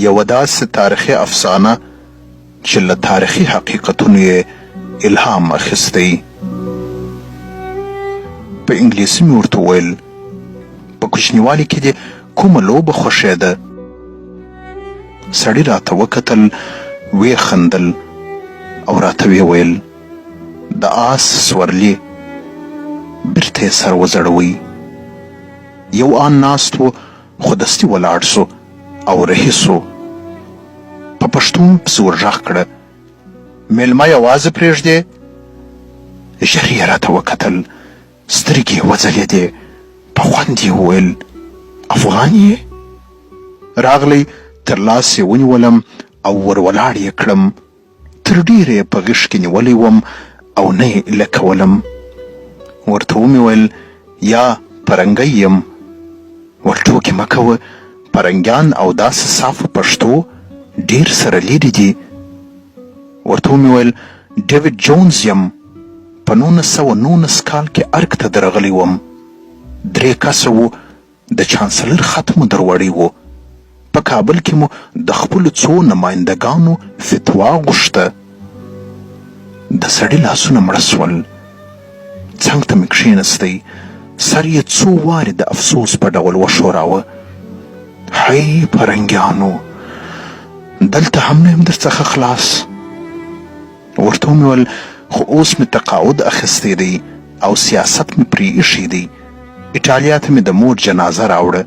یوه داسې تاریخي افسانه چې له تاریخي حقیقتونو یې الهام اخیستی. په انګلیسي مې ورته وویل په کوچنیوالي کې دې کومه لوبه خوښېده؟ سړي راته وکتل، ویې خندل او راته ویې ویل د آس سورلي. بیرته یې سر وځړوی. یو آن ناست و خو دستي ولاړ سو او رهي سو. په پښتو پسې ورغږ کړه مېلمه یوازې پرېږدې؟ ژر یې راته وکتل، سترګې یې وځلېدې. په خوند یې وویل افغان یې؟ راغلی تر لاس یې ونیولم او ور ولاړ یې کړم. تر ډېره یې په غېږ کې نیولی وم او نه یې ایله کولم. ورته ومې ویل یا پرنګی یم. ورټوکې مه کوه، پرنګیان او داسې صافه پښتو ډېر سره لرې دي. ورته ومې ویل ډیوډ جونز یم. په 1919 کال کې ارګ ته درغلی وم. 3 کسه وو. د چانسلر خط مو دروړی و. په کابل کې مو د خپلو څو نمایندګانو فتوا غوښته. د سړي لاسونه مړه سول. څنګ ته مې کښېنستی. سر یې څو وارې د افسوس په ډول وښوراوه. هی پرنګیانو، دلته هم نه یم در څخه خلاص. ورته ومې ویل خو اوس مې تقاعد اخیستی دی او سیاست مې پرې ایښی دی. ایټالیا ته مې د مور جنازه راوړه.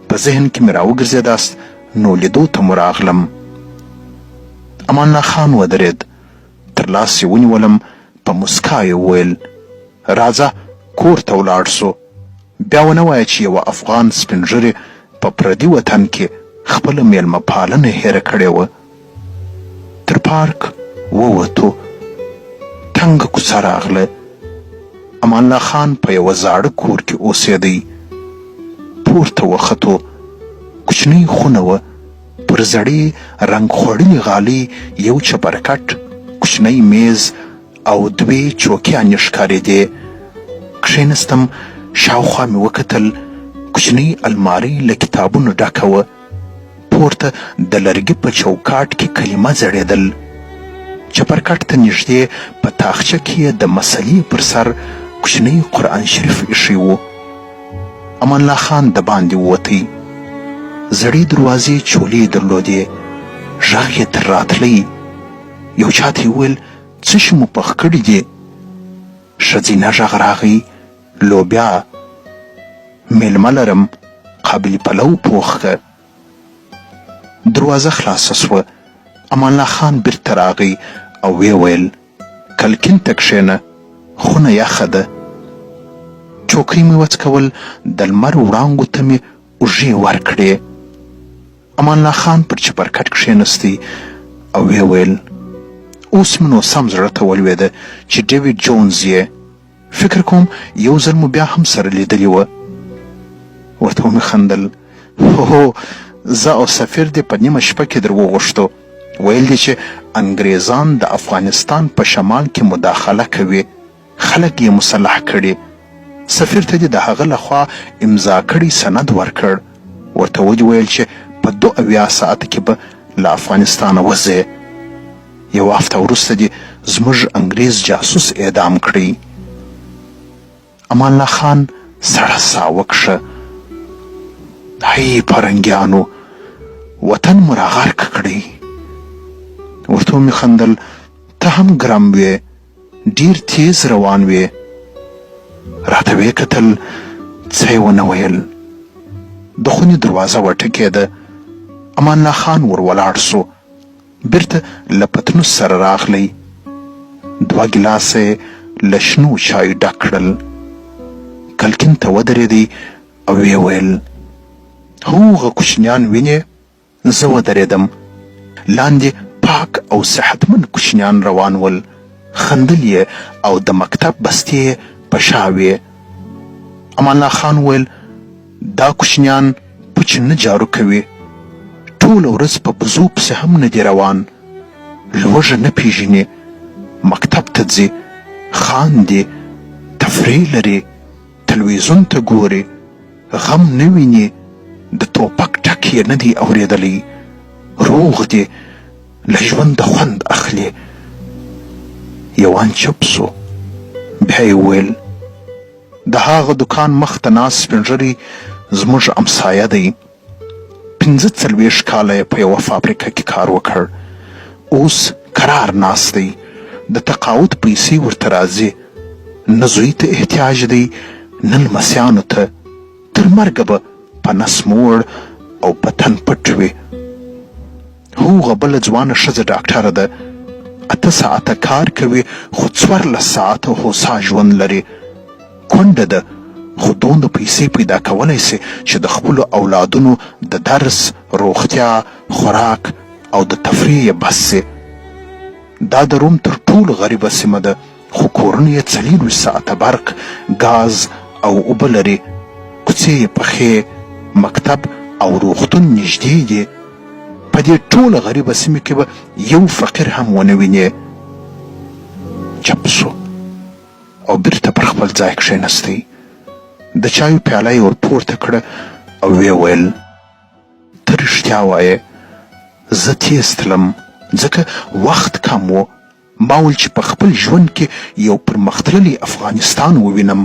په ذهن کې مې راوګرځېداست نو لیدو ته مو راغلم. امان الله خان ودرېد. تر لاس یې ونیولم. په مسکا یې وویل راځه کور ته ولاړ سو. بیا ونه وایه چې یوه افغان سپین ږیرې په پردي وطن کې خپله میلمه پالنه هیره کړې وه. تر پارک ووتو. تنګه کوڅه راغله. امان الله خان په یوه زاړه کور کې اوسېدی. پورته وختو. کوچنۍ خونه وه. پر زړې رنګ خوړلې غالۍ یو چپرکټ، کوچنی میز او 2 چوکیانې ښکارېدې. کښېنستم. شاوخوا مې وکتل. کوچنۍ المارۍ له کتابونو ډکه وه. پورته د لرګي په چوکاټ کې کلمه ځړېدل. چپرکټ ته نږدې په تاخچه کې د مسلې پر سر کوچنی قرآن شریف ایښی و. امان الله خان د باندې ووتی. زړې دروازې چولې درلودې. غږ یې تر راتلی. یو چا ته یې وویل څه شي مو پخ کړي دي؟ ښځینه غږ راغی لوبیا. میلمه لرم، قابل پلو پوخ که. دروازه خلاصه سوه. امان الله خان بیرته راغی او ویې ویل کلکین ته کښېنه، خونه یخه ده. چوکۍ مې وڅکول. د لمر وړانګو ته مې اوږې ورکړې. امان الله خان پر چپرکټ کښېنستی او ویې ویل اوس مې نو سم زړه ته ولوېده چې ډیوډ جونز یې. فکر کوم یو ځل مو بیا هم سره لیدلې وه. ورته ومې خندل. هو زه او سفیر دې په نیمه شپه کې در وغوښتو. ویل دي چې انګریزان د افغانستان په شمال کې مداخله کوي. خلک یې مسلح کړي. سفیر ته دې د هغه لخوا امضا کړی سند ورکړ. ورته وویل چې په 72 ساعته کې به له افغانستانه وځې. یو هفته وروسته دې زموږ انګریز جاسوس اعدام کړی. امان الله خان سړه ساه وکښه. هی پرنګیانو، وطن مو راغرق کړی. ورته ومې خندل ته هم ګرم وې، ډېر تیز روان وې. راته ویې کتل. څه یې ونه ویل. د خونې دروازه وټکېده. امان الله خان ور ولاړ سو. بیرته له پتنوس سره راغلی. 2 ګیلاسه یې له شنو چایو ډک کړل. کلکین ته ودرېدی او ویې ویل هغه کوچنیان وینې؟ زه ودرېدم. لاندې پاک او صحتمند کوچنیان روان ول. خندل یې او د مکتب بستې یې په شا وې. امان الله خان ویل دا کوچنیان پوچ نه جارو کوي. ټوله ورځ په بزو پسې هم نه دي روان. لوږه نه پیژني. مکتب ته ځي، خاندي، تفریح لري، تلویزیون ته ګوري، غم نه ویني، د ټوپک ټک یې نه دی اورېدلی. روغ دي له ژونده خوند اخلي. یوان چپ سو، بیا یې وویل د هغه دوکان مخ ته ناست سپین ږیری زموږ امسایه دی. 45 کاله یې په یوه فابریکه کې کار وکړ. اوس کرار ناست دی. د تقاعد پیسې ورته راځي. نه زوی ته احتیاج دی نه لمسیانو ته. تر مرګه به په نس موړ او په تن پټ وي. هغه بله ځوانه ښځه ډاکټره ده. 8 ساعته کار کوي خو 14 ساعته هوسا ژوند لري. کونډه ده خو دومره پیسې پیدا کولی سي چې د خپلو اولادونو د درس، روغتیا، خوراک او د تفریح یې بس سي. دا د روم تر ټولو غریبه سیمه ده خو کورونه یې 24 ساعته برق، ګاز او اوبه لري. کوڅې یې پخې، مکتب او روغتون نږدې دي. په دې ټوله غریبه سیمه کې به یو فقیر هم ونه وینې. چپ سو او بیرته پر خپل ځای کښېنستی. د چایو پیاله یې ور پورته کړه او ویې ویل ته رښتیا وایې، زه تیز تلم ځکه وخت کم و. ما ویل چې په خپل ژوند کې یو پرمختللی افغانستان ووینم،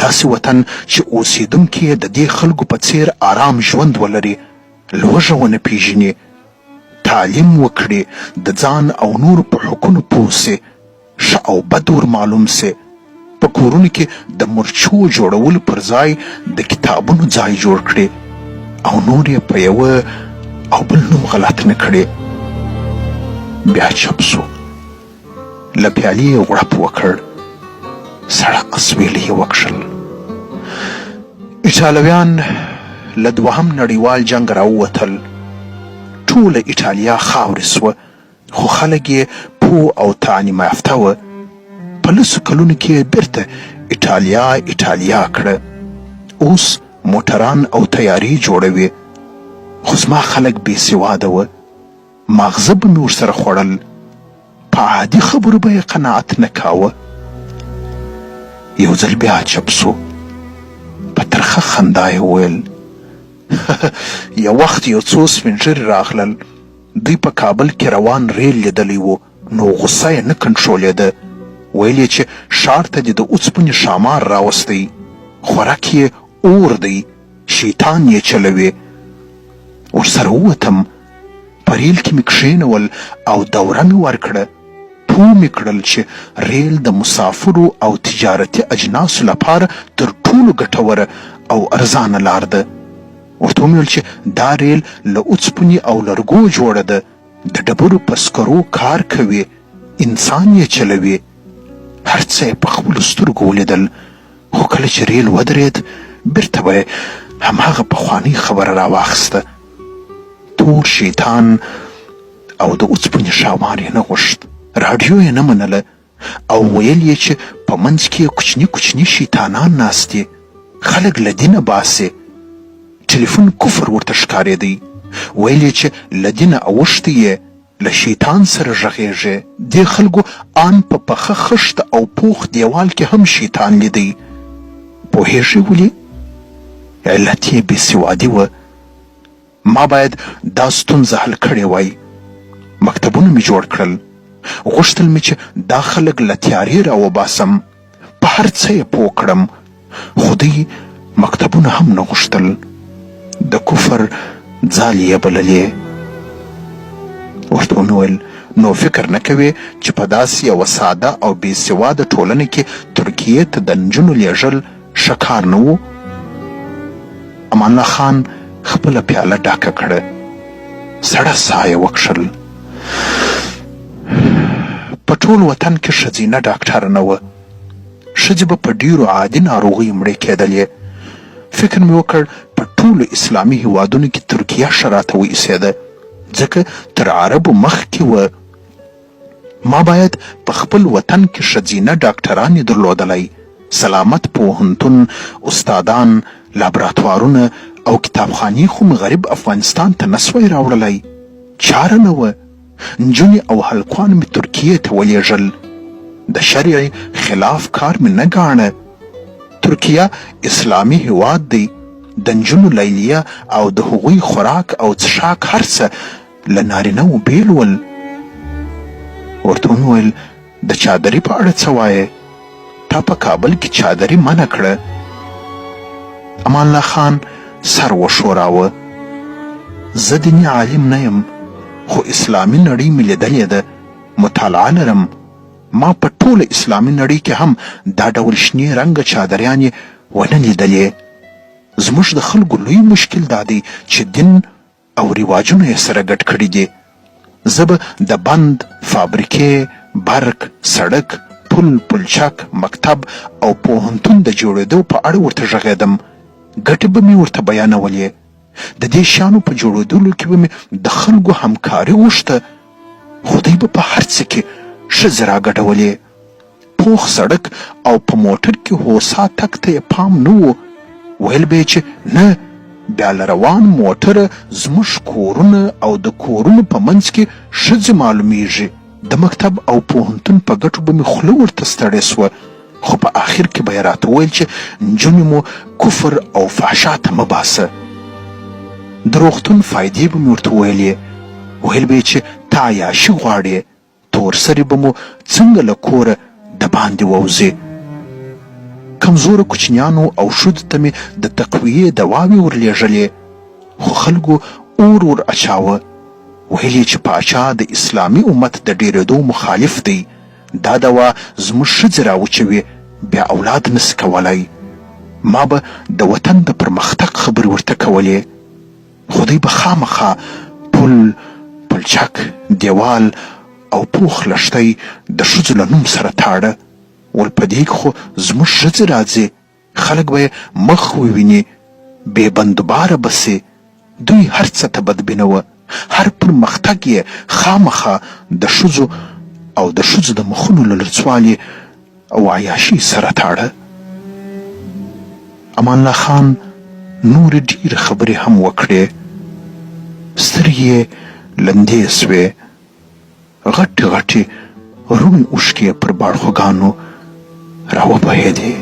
داسې وطن چې اوسېدونکي یې د دې خلکو په څیر آرام ژوند ولري، لوږه ونه پیژني، تعلیم وکړي، د ځان او نورو په حقونو پوه سي، ښه او بد ور معلوم سي، په کورونو کې د مرچو جوړولو پر ځای د کتابونو ځای جوړ کړي او نور یې په یوه او بل نوم غلط نه کړي. بیا چپ سو، له پیالې یې غوړپ وکړ، سړه اسویلې یې وکښل. ایټالویان له دوهم نړیوال جنګ راووتل. ټوله ایټالیا خاورې سوه خو خلک یې پوه او تعلیم یافته وه. په 10 کلونو کې یې بیرته ایټالیا کړه. اوس موټران او تیارې جوړوي. خو زما خلک بې سواده وه. ماغزه به مې ورسره خوړل. په عادي خبرو به یې قناعت نه کاوه. یو ځل بیا چپ سو، په ترخه خندا یې وویل یو وخت یو څو سپین ږیري راغلل. دوی په کابل کې روان ریل لیدلی و نو غصه یې نه کنټرولېده. ویل یې چې ښار ته دې د اوسپنې ښامار راوستی، خوراک یې اور دی، شیطان یې چلوي. ورسره ووتم، په ریل کې مې کښېنول او دوره مې ورکړه. پوه مې کړل چې ریل د مسافرو او تجارتي اجناسو لپاره تر ټولو ګټوره او ارزانه لار ده. ورته ومې ویل چې دا ریل له اوسپنې او لرګو جوړه ده، د ډبرو په سکرو کار کوي، انسان یې چلوي. هر څه یې په خپلو سترګو ولیدل. خو کله چې ریل ودرېد بیرته به یې همهغه پخوانۍ خبره راواخیسته. تور شیطان او د اوسپنې ښامار یې نه غوښت. راډیو یې نه منله او ویل یې چې په منځ کې یې کوچني شیطانان ناست دي، خلک له دینه باسي. ټلیفون کفر ورته ښکارېدی. ویل یې چې له دینه اوښتی یې، له شیطان سره غږېږي. دې خلکو آن په پخه خښته او پوخ دیوال کې هم شیطان لیدی. پوهېږې ولې؟ علت یې بېسوادي وه. ما باید دا ستونزه حل کړې وای. مکتبونه مې جوړ کړل. غوښتل مې چې دا خلک له تیارې راوباسم، په هر څه یې پوه کړم. خو دوی مکتبونه هم نه غوښتل. د کفر ځالې یې بللې. ورته ومې ویل نو فکر نه کوې چې په داسې یوه ساده او بې سواده ټولنه کې ترکیې ته د نجونو لیږل ښه کار نه و؟ امان الله خان خپله پیاله ډکه کړه. سړه ساه یې وکښل. په ټول وطن کې ښځینه ډاکټره نه وه. ښځې به په ډېرو عادي ناروغیو مړې کېدلې. فکر مې وکړ په ټولو اسلامي هیوادونو کې ترکیه ښه راته وایسېده، ځکه تر عربو مخکې وه. ما باید په خپل وطن کې ښځینه ډاکټرانې درلودلی، سلامت پوهنتون، استادان، لابراتوارونه او کتابخانې. خو مې غریب افغانستان ته نسوی راوړلی. چاره نه وه. نجونې او هلکان مې ترکیې ته ولیږل. د شرع خلاف کار مې نه ګاڼه. ترکیه اسلامي هیواد دی. د نجونو لیلیه او د هغوی خوراک او څښاک هر څه له نارینهو بېل ول. ورته وویل د چادري په اړه څه وایې؟ تا په کابل کې چادري منع کړه. امان الله خان سر وښوراوه. زه دیني عالم نه یم، خو اسلامي نړۍ مې لیدلې ده، مطالعه لرم. ما په ټوله اسلامي نړۍ کې هم دا ډول شنې رنګه چادریانې ونه لیدلې. زموږ د خلکو لوی مشکل دا دی چې دین او رواجونه یې سره ګډ کړي دي. زه به د بند، فابریکې، برق، سړک، پل، پلچک، مکتب او پوهنتون د جوړېدو په اړه ورته غږېدم. ګټې به مې ورته بیانولې. د دې شیانو په جوړېدلو کې به مې د خلکو همکاري غوښته. خدای به په هر څه کې ښځې راګډولې. پوخ سړک او په موټر کې هوسا تګ ته یې پام نه و. ویل به یې چې نه، بیا له روان موټره زموږ کورونه او د کورونو په منځ کې ښځې معلومیږي. د مکتب او پوهنتون په ګټو به مې خوله ورته ستړې سوه، خو په آخر کې به یې راته ویل چې نجونې مو کفر او فحشا ته مه باسه. د روغتون فایدې به مې ورته ویلې. ویل به یې چې تا عیاشي غواړې، تور سرې به مو څنګه له کوره د باندې ووځي. کمزوره کوچنیانو او ښځو ته مې د تقویې دواوې ورلېږلې، خو خلکو اور اچاوه. ویل یې چې پاچا د اسلامي امت د ډېرېدو مخالف دی. دا دوا زموږ ښځې راوچوي، بیا اولاد نسي کولی. ما به د وطن د پرمختګ خبرې ورته کولې. خدای به خامخا پل، پلچک، دیوال او پوخ لښتی د ښځو له نوم سره تاړه. ول په دې کې خو زموږ ښځې راځي، خلک به یې مخ وویني، بې بندوباره به سي. دوی هر څه ته بدبینه وه. هر پرمختګ یې خامخا د ښځو او د ښځو د مخونو له لڅوالي او عیاشي سره تاړه. امان الله خان نورې ډېرې خبرې هم وکړې. سترګې یې لندې سوې، غټې غټې روڼې اوښکې پر باړخوګانو راوبهېدې.